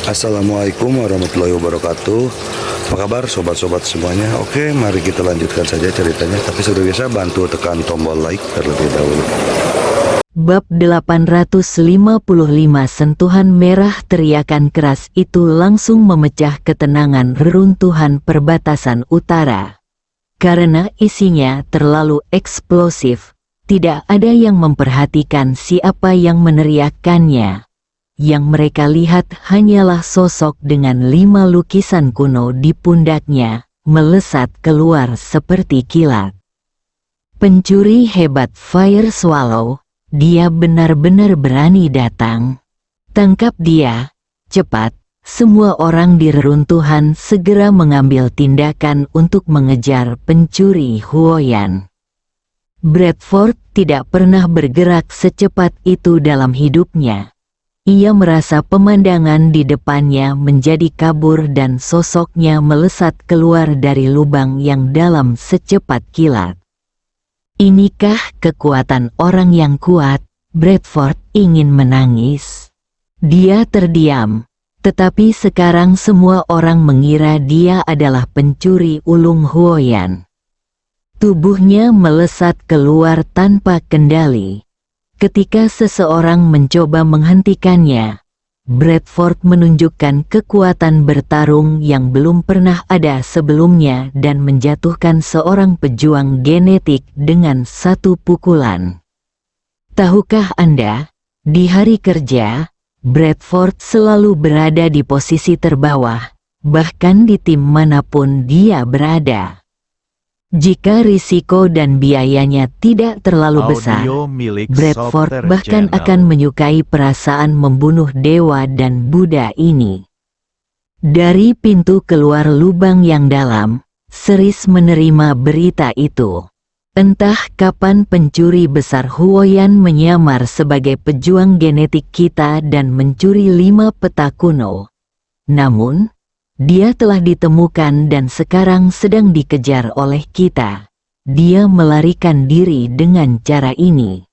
Assalamualaikum warahmatullahi wabarakatuh. Apa kabar sobat-sobat semuanya? Oke, mari kita lanjutkan saja ceritanya. Tapi seperti biasa bantu tekan tombol like terlebih dahulu. Bab 855. Sentuhan merah. Teriakan keras itu langsung memecah ketenangan reruntuhan perbatasan utara. Karena isinya terlalu eksplosif, tidak ada yang memperhatikan siapa yang meneriakkannya. Yang mereka lihat hanyalah sosok dengan 5 lukisan kuno di pundaknya, melesat keluar seperti kilat. Pencuri hebat Fire Swallow, dia benar-benar berani datang. Tangkap dia, cepat. Semua orang di reruntuhan segera mengambil tindakan untuk mengejar pencuri Huoyan. Bradford tidak pernah bergerak secepat itu dalam hidupnya. Ia merasa pemandangan di depannya menjadi kabur dan sosoknya melesat keluar dari lubang yang dalam secepat kilat. Inikah kekuatan orang yang kuat? Bradford ingin menangis. Dia terdiam, tetapi sekarang semua orang mengira dia adalah pencuri ulung Huoyan. Tubuhnya melesat keluar tanpa kendali. Ketika seseorang mencoba menghentikannya, Bradford menunjukkan kekuatan bertarung yang belum pernah ada sebelumnya dan menjatuhkan seorang pejuang genetik dengan satu pukulan. Tahukah Anda, di hari kerja, Bradford selalu berada di posisi terbawah, bahkan di tim manapun dia berada. Jika risiko dan biayanya tidak terlalu besar, Bradford bahkan akan menyukai perasaan membunuh dewa dan Buddha ini. Dari pintu keluar lubang yang dalam, Cerise menerima berita itu. Entah kapan pencuri besar Huoyan menyamar sebagai pejuang genetik kita dan mencuri 5 peta kuno. Namun, dia telah ditemukan dan sekarang sedang dikejar oleh kita. Dia melarikan diri dengan cara ini.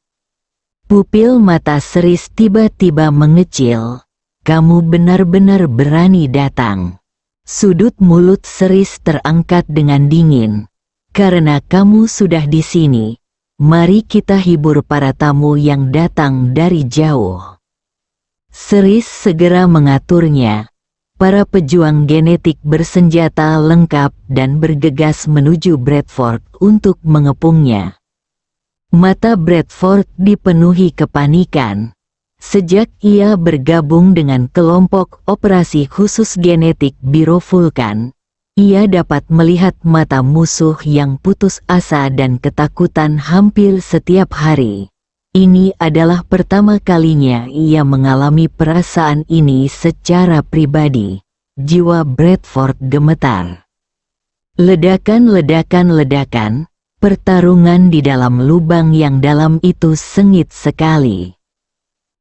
Pupil mata Cerise tiba-tiba mengecil. Kamu benar-benar berani datang. Sudut mulut Cerise terangkat dengan dingin. Karena kamu sudah di sini, mari kita hibur para tamu yang datang dari jauh. Cerise segera mengaturnya. Para pejuang genetik bersenjata lengkap dan bergegas menuju Bradford untuk mengepungnya. Mata Bradford dipenuhi kepanikan. Sejak ia bergabung dengan kelompok operasi khusus genetik Biro Vulkan, ia dapat melihat mata musuh yang putus asa dan ketakutan hampir setiap hari. Ini adalah pertama kalinya ia mengalami perasaan ini secara pribadi. Jiwa Bradford gemetar. Ledakan, pertarungan di dalam lubang yang dalam itu sengit sekali.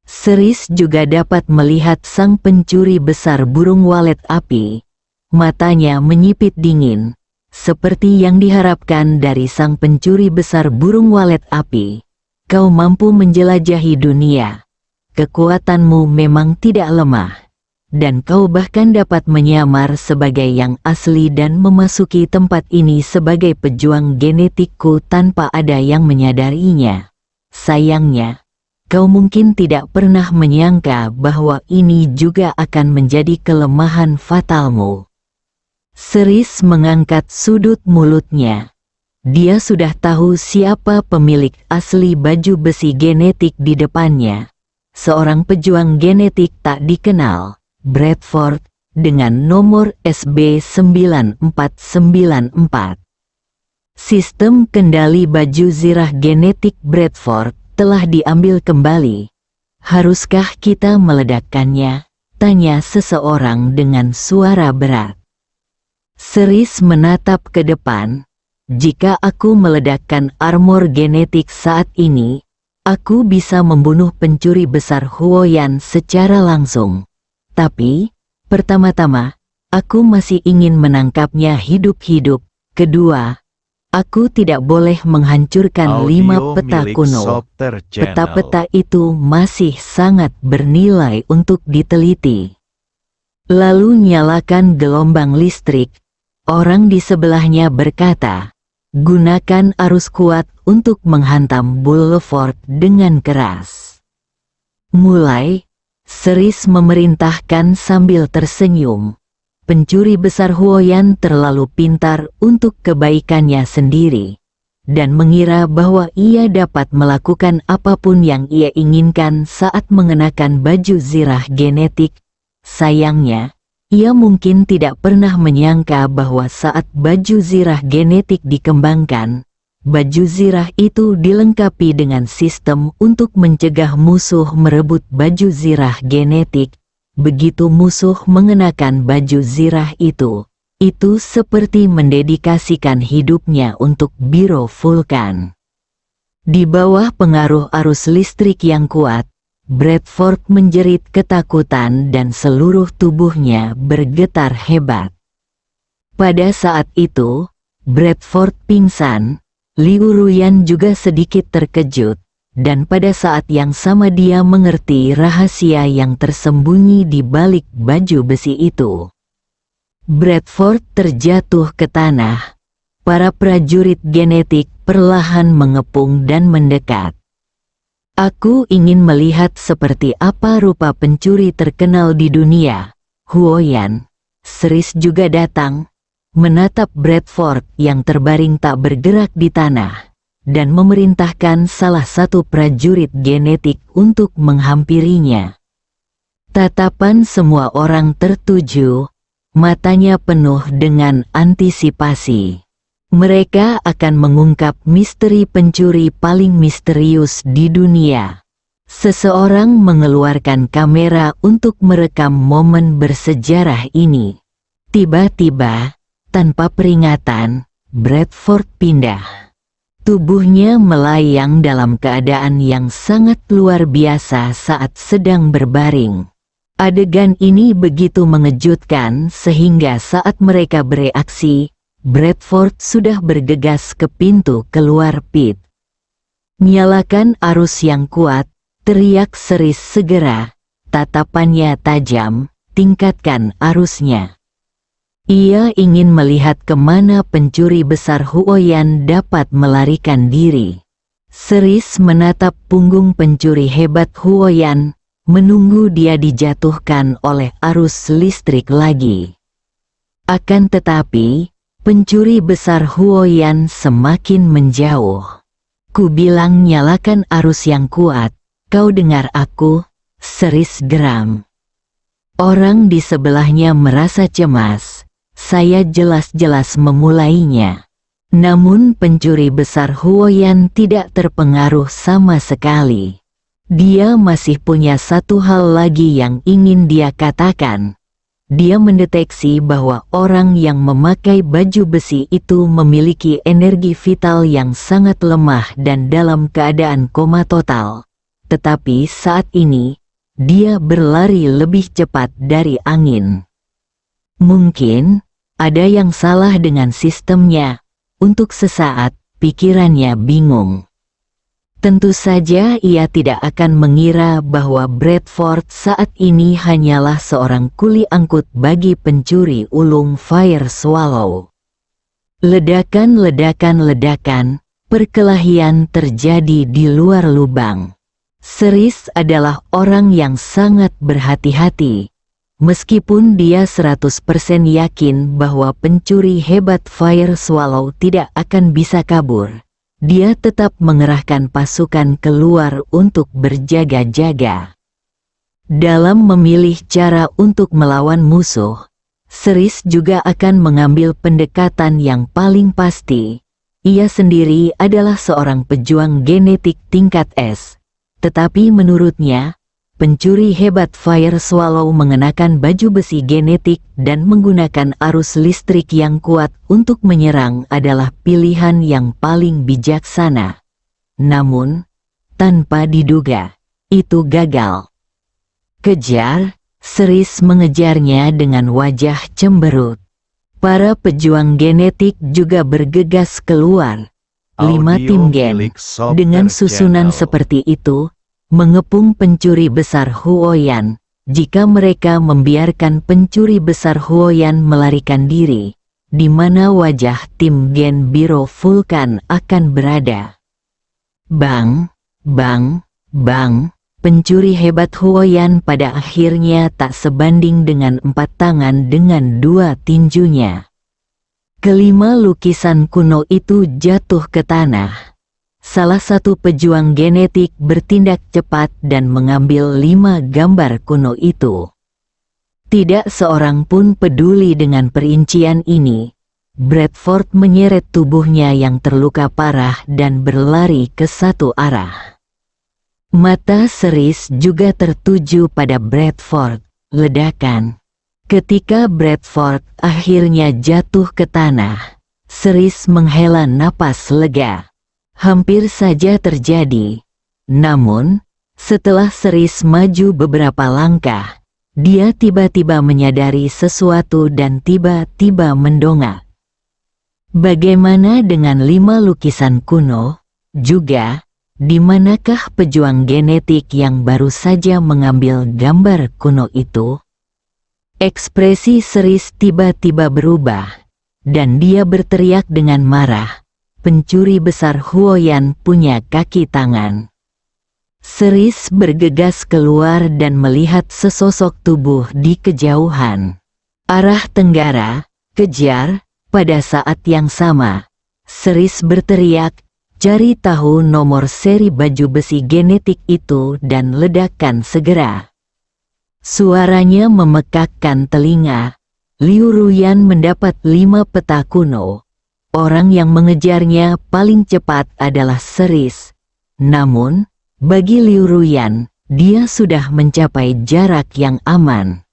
Cerise juga dapat melihat sang pencuri besar burung walet api. Matanya menyipit dingin, seperti yang diharapkan dari sang pencuri besar burung walet api. Kau mampu menjelajahi dunia. Kekuatanmu memang tidak lemah. Dan kau bahkan dapat menyamar sebagai yang asli dan memasuki tempat ini sebagai pejuang genetikku tanpa ada yang menyadarinya. Sayangnya, kau mungkin tidak pernah menyangka bahwa ini juga akan menjadi kelemahan fatalmu. Cerise mengangkat sudut mulutnya. Dia sudah tahu siapa pemilik asli baju besi genetik di depannya. Seorang pejuang genetik tak dikenal, Bradford, dengan nomor SB9494. Sistem kendali baju zirah genetik Bradford telah diambil kembali. Haruskah kita meledakkannya? Tanya seseorang dengan suara berat. Cerise menatap ke depan. Jika aku meledakkan armor genetik saat ini, aku bisa membunuh pencuri besar Huoyan secara langsung. Tapi, pertama-tama, aku masih ingin menangkapnya hidup-hidup. Kedua, aku tidak boleh menghancurkan 5 peta kuno. Peta-peta itu masih sangat bernilai untuk diteliti. Lalu nyalakan gelombang listrik. Orang di sebelahnya berkata, gunakan arus kuat untuk menghantam boulevard dengan keras. Mulai, Seris memerintahkan sambil tersenyum. Pencuri besar Huoyan terlalu pintar untuk kebaikannya sendiri, dan mengira bahwa ia dapat melakukan apapun yang ia inginkan saat mengenakan baju zirah genetik. Sayangnya, ia mungkin tidak pernah menyangka bahwa saat baju zirah genetik dikembangkan, baju zirah itu dilengkapi dengan sistem untuk mencegah musuh merebut baju zirah genetik. Begitu musuh mengenakan baju zirah itu seperti mendedikasikan hidupnya untuk Biro Vulkan. Di bawah pengaruh arus listrik yang kuat, Bradford menjerit ketakutan dan seluruh tubuhnya bergetar hebat. Pada saat itu, Bradford pingsan, Liu Ruyan juga sedikit terkejut, dan pada saat yang sama dia mengerti rahasia yang tersembunyi di balik baju besi itu. Bradford terjatuh ke tanah. Para prajurit genetik perlahan mengepung dan mendekat. Aku ingin melihat seperti apa rupa pencuri terkenal di dunia, Huoyan. Seris juga datang, menatap Bradford yang terbaring tak bergerak di tanah, dan memerintahkan salah satu prajurit genetik untuk menghampirinya. Tatapan semua orang tertuju, matanya penuh dengan antisipasi. Mereka akan mengungkap misteri pencuri paling misterius di dunia. Seseorang mengeluarkan kamera untuk merekam momen bersejarah ini. Tiba-tiba, tanpa peringatan, Bradford pindah. Tubuhnya melayang dalam keadaan yang sangat luar biasa saat sedang berbaring. Adegan ini begitu mengejutkan sehingga saat mereka bereaksi, Bradford sudah bergegas ke pintu keluar pit. Nyalakan arus yang kuat, teriak Seris segera, tatapannya tajam, tingkatkan arusnya. Ia ingin melihat kemana pencuri besar Huoyan dapat melarikan diri. Seris menatap punggung pencuri hebat Huoyan, menunggu dia dijatuhkan oleh arus listrik lagi. Akan tetapi, pencuri besar Huoyan semakin menjauh. Ku bilang nyalakan arus yang kuat, kau dengar aku? Seris geram. Orang di sebelahnya merasa cemas. Saya jelas-jelas memulainya. Namun pencuri besar Huoyan tidak terpengaruh sama sekali. Dia masih punya satu hal lagi yang ingin dia katakan. Dia mendeteksi bahwa orang yang memakai baju besi itu memiliki energi vital yang sangat lemah dan dalam keadaan koma total. Tetapi saat ini, dia berlari lebih cepat dari angin. Mungkin ada yang salah dengan sistemnya. Untuk sesaat, pikirannya bingung. Tentu saja ia tidak akan mengira bahwa Bradford saat ini hanyalah seorang kuli angkut bagi pencuri ulung Fire Swallow. Ledakan, perkelahian terjadi di luar lubang. Seris adalah orang yang sangat berhati-hati. Meskipun dia 100% yakin bahwa pencuri hebat Fire Swallow tidak akan bisa kabur, dia tetap mengerahkan pasukan keluar untuk berjaga-jaga. Dalam memilih cara untuk melawan musuh, Seris juga akan mengambil pendekatan yang paling pasti. Ia sendiri adalah seorang pejuang genetik tingkat S, tetapi menurutnya, pencuri hebat Fire Swallow mengenakan baju besi genetik dan menggunakan arus listrik yang kuat untuk menyerang adalah pilihan yang paling bijaksana. Namun, tanpa diduga, itu gagal. Kejar, Seris mengejarnya dengan wajah cemberut. Para pejuang genetik juga bergegas keluar. 5 tim gen, dengan susunan seperti itu, mengepung pencuri besar Huoyan, jika mereka membiarkan pencuri besar Huoyan melarikan diri, di mana wajah tim Gen Biro Vulkan akan berada. Bang, bang, bang, pencuri hebat Huoyan pada akhirnya tak sebanding dengan 4 tangan dengan 2 tinjunya. Kelima lukisan kuno itu jatuh ke tanah. Salah satu pejuang genetik bertindak cepat dan mengambil 5 gambar kuno itu. Tidak seorang pun peduli dengan perincian ini. Bradford menyeret tubuhnya yang terluka parah dan berlari ke satu arah. Mata Seris juga tertuju pada Bradford. Ledakan. Ketika Bradford akhirnya jatuh ke tanah, Seris menghela napas lega. Hampir saja terjadi. Namun, setelah Seris maju beberapa langkah, dia tiba-tiba menyadari sesuatu dan tiba-tiba mendongak. Bagaimana dengan 5 lukisan kuno? Juga, di manakah pejuang genetik yang baru saja mengambil gambar kuno itu? Ekspresi Seris tiba-tiba berubah, dan dia berteriak dengan marah. Pencuri besar Huoyan punya kaki tangan. Seris bergegas keluar dan melihat sesosok tubuh di kejauhan. Arah tenggara, kejar. Pada saat yang sama, Seris berteriak, "Cari tahu nomor seri baju besi genetik itu dan ledakan segera." Suaranya memekakkan telinga. Liu Ruyan mendapat 5 peta kuno. Orang yang mengejarnya paling cepat adalah Seris. Namun, bagi Liu Ruyan, dia sudah mencapai jarak yang aman.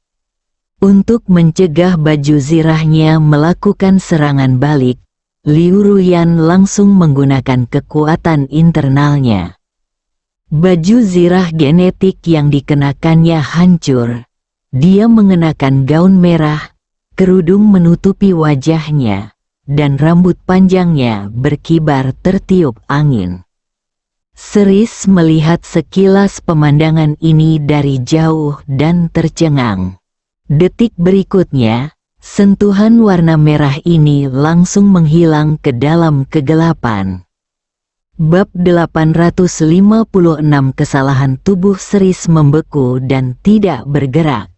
Untuk mencegah baju zirahnya melakukan serangan balik, Liu Ruyan langsung menggunakan kekuatan internalnya. Baju zirah genetik yang dikenakannya hancur. Dia mengenakan gaun merah, kerudung menutupi wajahnya, dan rambut panjangnya berkibar tertiup angin. Seris melihat sekilas pemandangan ini dari jauh dan tercengang. Detik berikutnya, sentuhan warna merah ini langsung menghilang ke dalam kegelapan. Bab 856 Kesalahan tubuh Seris membeku dan tidak bergerak.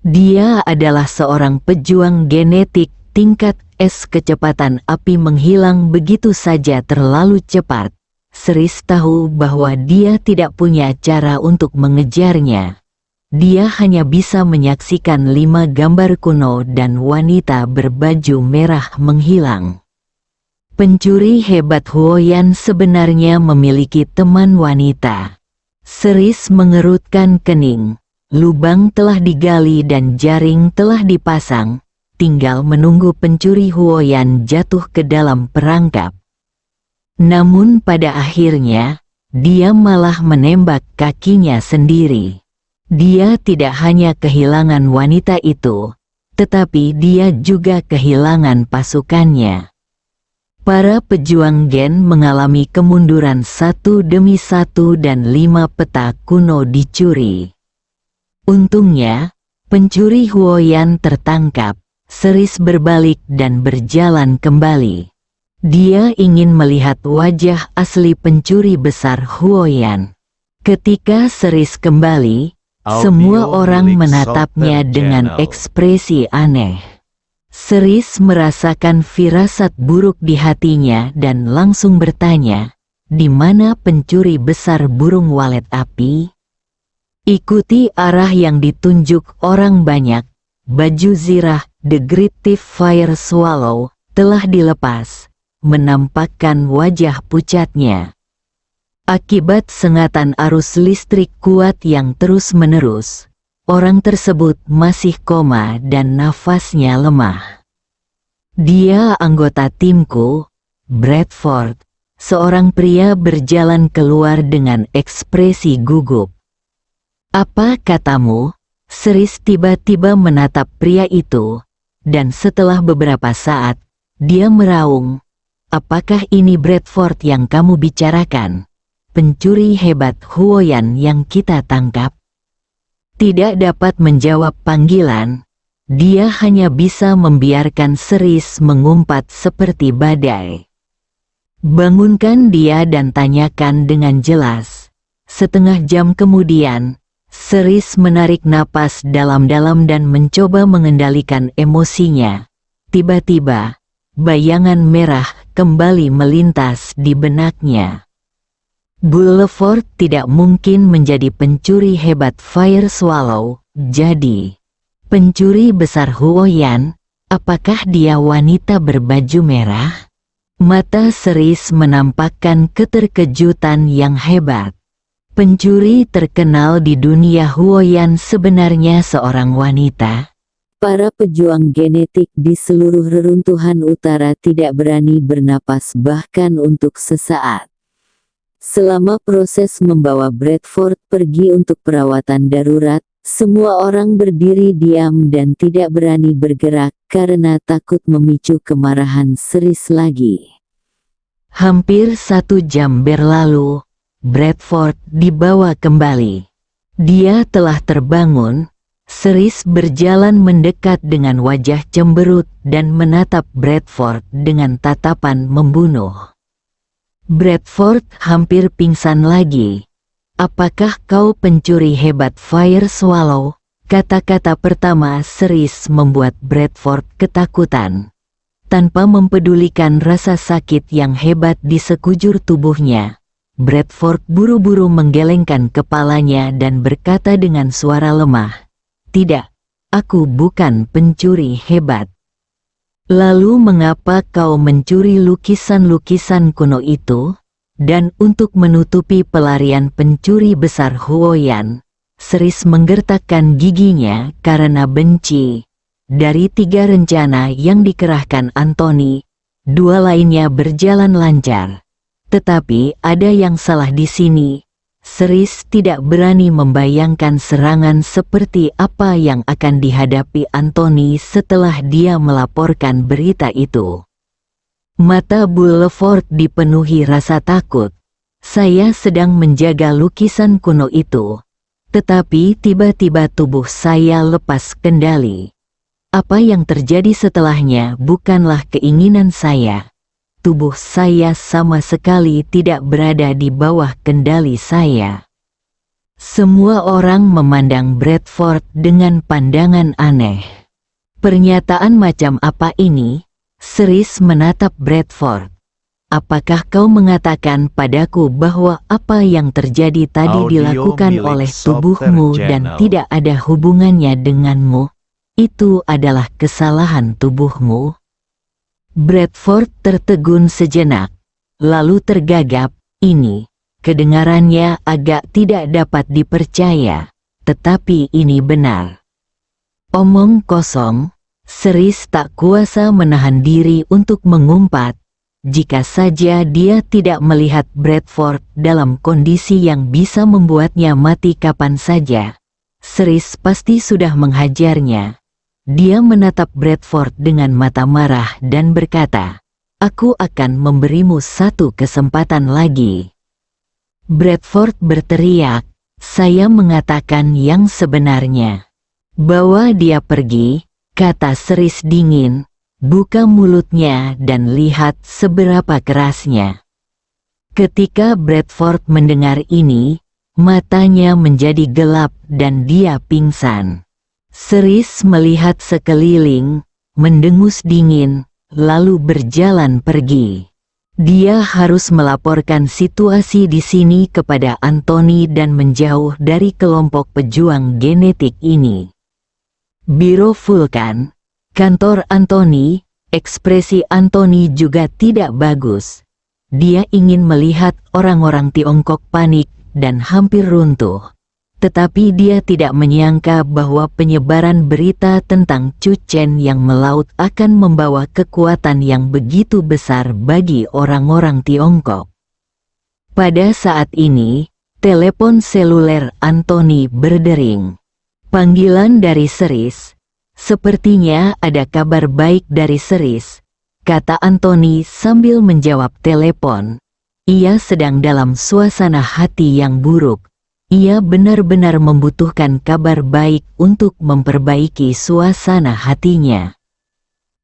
Dia adalah seorang pejuang genetik tingkat S. Kecepatan api menghilang begitu saja terlalu cepat. Seris tahu bahwa dia tidak punya cara untuk mengejarnya. Dia hanya bisa menyaksikan 5 gambar kuno dan wanita berbaju merah menghilang. Pencuri hebat Huoyan sebenarnya memiliki teman wanita. Seris mengerutkan kening. Lubang telah digali dan jaring telah dipasang. Tinggal menunggu pencuri Huoyan jatuh ke dalam perangkap. Namun pada akhirnya, dia malah menembak kakinya sendiri. Dia tidak hanya kehilangan wanita itu, tetapi dia juga kehilangan pasukannya. Para pejuang Gen mengalami kemunduran satu demi satu dan 5 peta kuno dicuri. Untungnya, pencuri Huoyan tertangkap. Seris berbalik dan berjalan kembali. Dia ingin melihat wajah asli pencuri besar Huoyan. Ketika Seris kembali, semua orang menatapnya dengan ekspresi aneh. Seris merasakan firasat buruk di hatinya dan langsung bertanya, "Di mana pencuri besar burung walet api?" Ikuti arah yang ditunjuk orang banyak. Baju zirah The Great Thief Fire Swallow telah dilepas, menampakkan wajah pucatnya. Akibat sengatan arus listrik kuat yang terus-menerus, orang tersebut masih koma dan nafasnya lemah. "Dia anggota timku, Bradford," seorang pria berjalan keluar dengan ekspresi gugup. "Apa katamu?" Seris tiba-tiba menatap pria itu, dan setelah beberapa saat, dia meraung, "Apakah ini Bradford yang kamu bicarakan? Pencuri hebat Huoyan yang kita tangkap?" Tidak dapat menjawab panggilan. Dia hanya bisa membiarkan Seris mengumpat seperti badai. Bangunkan dia dan tanyakan dengan jelas. Setengah jam kemudian, Seris menarik napas dalam-dalam dan mencoba mengendalikan emosinya. Tiba-tiba, bayangan merah kembali melintas di benaknya. Bullefort tidak mungkin menjadi pencuri hebat Fire Swallow, jadi pencuri besar Huoyan. Apakah dia wanita berbaju merah? Mata Seris menampakkan keterkejutan yang hebat. Pencuri terkenal di dunia Huoyan sebenarnya seorang wanita. Para pejuang genetik di seluruh reruntuhan utara tidak berani bernapas bahkan untuk sesaat. Selama proses membawa Bradford pergi untuk perawatan darurat, semua orang berdiri diam dan tidak berani bergerak karena takut memicu kemarahan Seris lagi. Hampir 1 jam berlalu, Bradford dibawa kembali. Dia telah terbangun. Seris berjalan mendekat dengan wajah cemberut dan menatap Bradford dengan tatapan membunuh. Bradford hampir pingsan lagi. Apakah kau pencuri hebat Fire Swallow? Kata-kata pertama Seris membuat Bradford ketakutan. Tanpa mempedulikan rasa sakit yang hebat di sekujur tubuhnya, Bradford buru-buru menggelengkan kepalanya dan berkata dengan suara lemah, "Tidak, aku bukan pencuri hebat." Lalu mengapa kau mencuri lukisan-lukisan kuno itu? Dan untuk menutupi pelarian pencuri besar Huoyan, Seris menggertakkan giginya karena benci. Dari 3 rencana yang dikerahkan Anthony, 2 lainnya berjalan lancar. Tetapi ada yang salah di sini. Seris tidak berani membayangkan serangan seperti apa yang akan dihadapi Anthony setelah dia melaporkan berita itu. Mata Bullefort dipenuhi rasa takut. Saya sedang menjaga lukisan kuno itu. Tetapi tiba-tiba tubuh saya lepas kendali. Apa yang terjadi setelahnya bukanlah keinginan saya. Tubuh saya sama sekali tidak berada di bawah kendali saya. Semua orang memandang Bradford dengan pandangan aneh. Pernyataan macam apa ini? Seris menatap Bradford. Apakah kau mengatakan padaku bahwa apa yang terjadi tadi dilakukan oleh tubuhmu dan tidak ada hubungannya denganmu? Itu adalah kesalahan tubuhmu? Bradford tertegun sejenak, lalu tergagap. Ini, kedengarannya agak tidak dapat dipercaya, tetapi ini benar. Omong kosong. Seris tak kuasa menahan diri untuk mengumpat. Jika saja dia tidak melihat Bradford dalam kondisi yang bisa membuatnya mati kapan saja, Seris pasti sudah menghajarnya. Dia menatap Bradford dengan mata marah dan berkata, "Aku akan memberimu 1 kesempatan lagi." Bradford berteriak, "Saya mengatakan yang sebenarnya. Bawa dia pergi," kata Seris dingin. "Buka mulutnya dan lihat seberapa kerasnya." Ketika Bradford mendengar ini, matanya menjadi gelap dan dia pingsan. Seris melihat sekeliling, mendengus dingin, lalu berjalan pergi. Dia harus melaporkan situasi di sini kepada Anthony dan menjauh dari kelompok pejuang genetik ini. Biro Vulkan, kantor Anthony. Ekspresi Anthony juga tidak bagus. Dia ingin melihat orang-orang Tiongkok panik dan hampir runtuh. Tetapi dia tidak menyangka bahwa penyebaran berita tentang Chu Chen yang melaut akan membawa kekuatan yang begitu besar bagi orang-orang Tiongkok. Pada saat ini, telepon seluler Anthony berdering. Panggilan dari Seris. "Sepertinya ada kabar baik dari Seris," kata Anthony sambil menjawab telepon. Ia sedang dalam suasana hati yang buruk. Ia benar-benar membutuhkan kabar baik untuk memperbaiki suasana hatinya.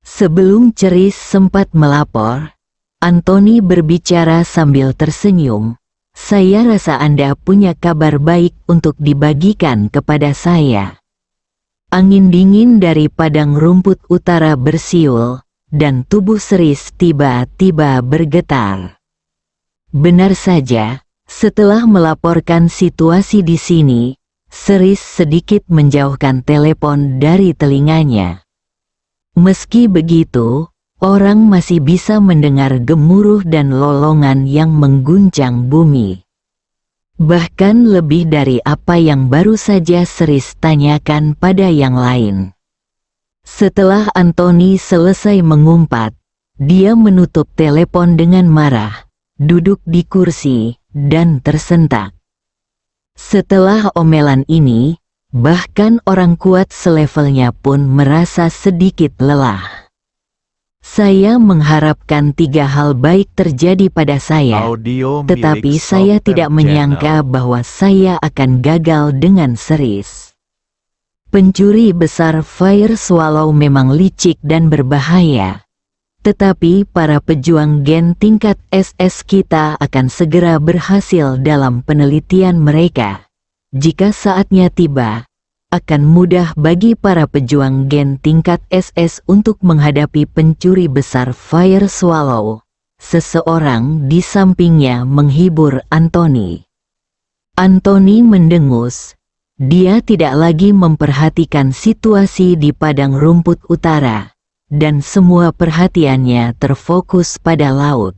Sebelum Ceris sempat melapor, Anthony berbicara sambil tersenyum. Saya rasa Anda punya kabar baik untuk dibagikan kepada saya. Angin dingin dari padang rumput utara bersiul, dan tubuh Ceris tiba-tiba bergetar. Benar saja. Setelah melaporkan situasi di sini, Ceris sedikit menjauhkan telepon dari telinganya. Meski begitu, orang masih bisa mendengar gemuruh dan lolongan yang mengguncang bumi. Bahkan lebih dari apa yang baru saja Ceris tanyakan pada yang lain. Setelah Anthony selesai mengumpat, dia menutup telepon dengan marah, duduk di kursi, dan tersentak. Setelah omelan ini, bahkan orang kuat selevelnya pun merasa sedikit lelah. Saya mengharapkan 3 hal baik terjadi pada saya, tetapi saya tidak menyangka bahwa saya akan gagal dengan Ceris. Pencuri besar Fire Swallow memang licik dan berbahaya. Tetapi para pejuang gen tingkat SS kita akan segera berhasil dalam penelitian mereka. Jika saatnya tiba, akan mudah bagi para pejuang gen tingkat SS untuk menghadapi pencuri besar Fire Swallow. Seseorang di sampingnya menghibur Anthony. Anthony mendengus. Dia tidak lagi memperhatikan situasi di padang rumput utara. Dan semua perhatiannya terfokus pada laut.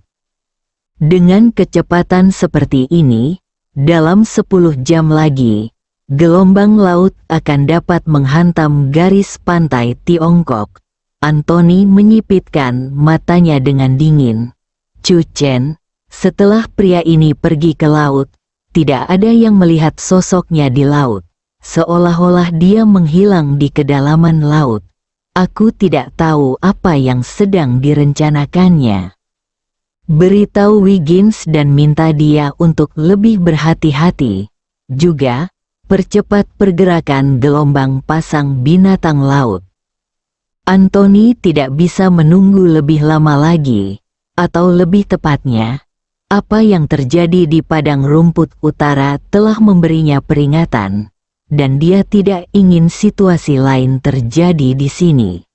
Dengan kecepatan seperti ini, dalam 10 jam lagi, gelombang laut akan dapat menghantam garis pantai Tiongkok. Anthony menyipitkan matanya dengan dingin. Chu Chen, setelah pria ini pergi ke laut, tidak ada yang melihat sosoknya di laut. Seolah-olah dia menghilang di kedalaman laut. Aku tidak tahu apa yang sedang direncanakannya. Beritahu Wiggins dan minta dia untuk lebih berhati-hati. Juga, percepat pergerakan gelombang pasang binatang laut. Anthony tidak bisa menunggu lebih lama lagi, atau lebih tepatnya, apa yang terjadi di padang rumput utara telah memberinya peringatan. Dan dia tidak ingin situasi lain terjadi di sini.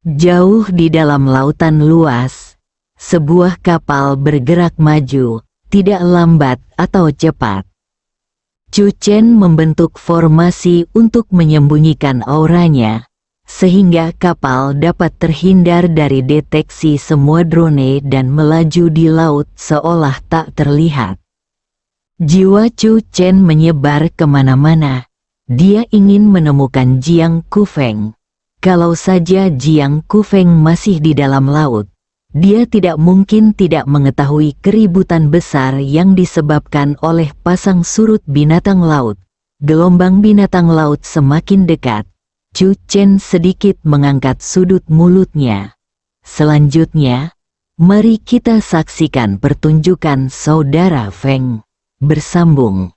Jauh di dalam lautan luas, sebuah kapal bergerak maju, tidak lambat atau cepat. Chu Chen membentuk formasi untuk menyembunyikan auranya, sehingga kapal dapat terhindar dari deteksi semua drone dan melaju di laut seolah tak terlihat. Jiwa Chu Chen menyebar kemana-mana. Dia ingin menemukan Jiang Kufeng. Kalau saja Jiang Kufeng masih di dalam laut, dia tidak mungkin tidak mengetahui keributan besar yang disebabkan oleh pasang surut binatang laut. Gelombang binatang laut semakin dekat. Chu Chen sedikit mengangkat sudut mulutnya. Selanjutnya, mari kita saksikan pertunjukan Saudara Feng. Bersambung.